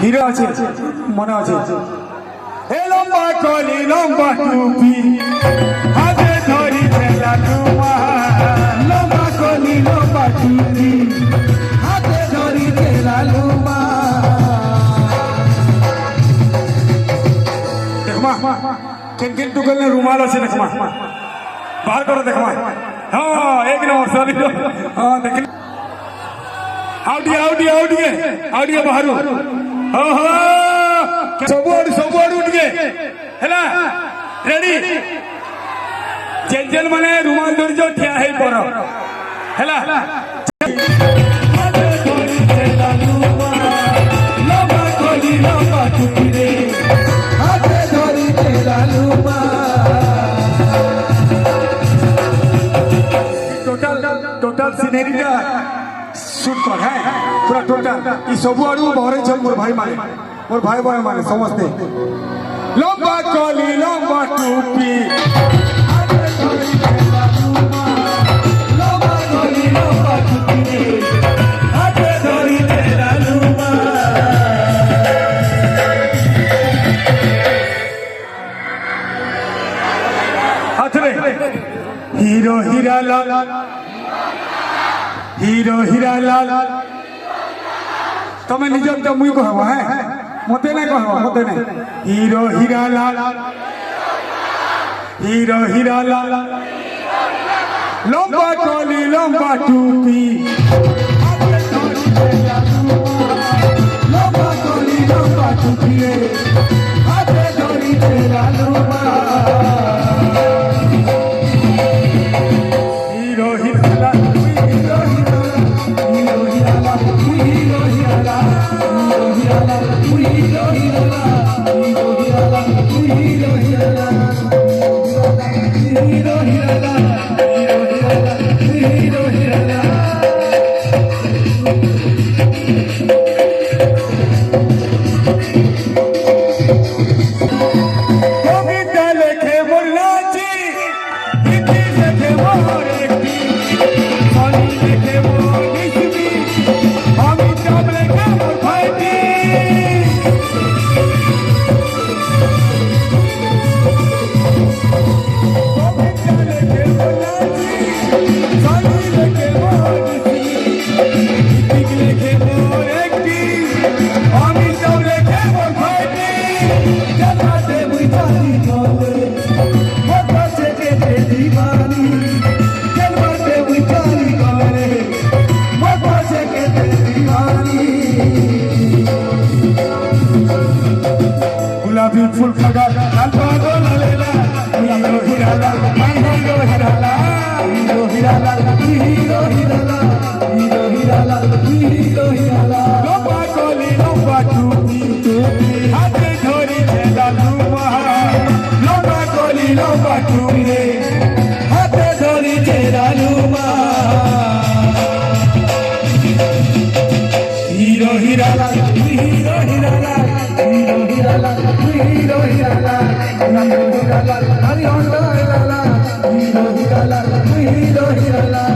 hero আছে মনে আছে এ লম্বা কলি লম্বা টুপি হাতে ধরি ফেলা তোমার লম্বা কলি লম্বা টুপি হাতে ধরি ফেলা দেখমা কেন কেন টুকল ने रुमाल আছে দেখমা बाहर करो देखमा हाँ एक नंबर सॉरी हाँ देख आउटिए बाहर हाँ हाँ सबुआड़ उठ गए है रेडी जेल माने रुमाल धरी जो ठिया है पर है टोटल सीनेरी का शूट कर है पूरा टोटल ई सब आड़ू बहरे चल मोर भाई माने समझते लंबा कली लंबा टोपी लंबा कली लंबा टोपी हाथे धरी तेरा लुमा हाथ रे हीरो हीरा लाल हीरो हीरा लाल तमें निजम तो मुई कहबो है मते नहीं कहबो मते नहीं हीरो हीरा लाल लंबा कली लंबा टूपी लंबा कली लंबा टूपी हाथे धरी तेरा लुमा गुलाबी फूल खगा लाल बागो ललेला hero Hira Lal hero Hira Lal hero Hira Lal hero Hira Lal hero Hira Lal hero Hira Lal लंबा कली लंबा टूपी हाथे धरी तेरा लुमा लंबा कली लंबा टूपी हाथे धरी तेरा Luma hero Hira Lal hero Hira Lal hero Hira Lal hero Hira Lal hero Hira Lal Hari Honda Hira Lal hero Hira Lal hero Hira Lal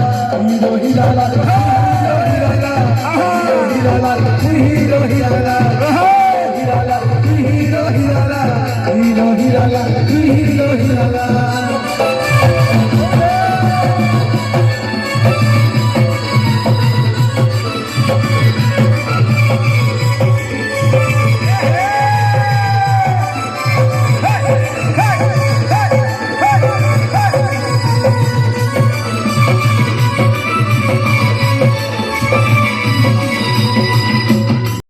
hero Hira Lal hero Hira Lal hero Hira Lal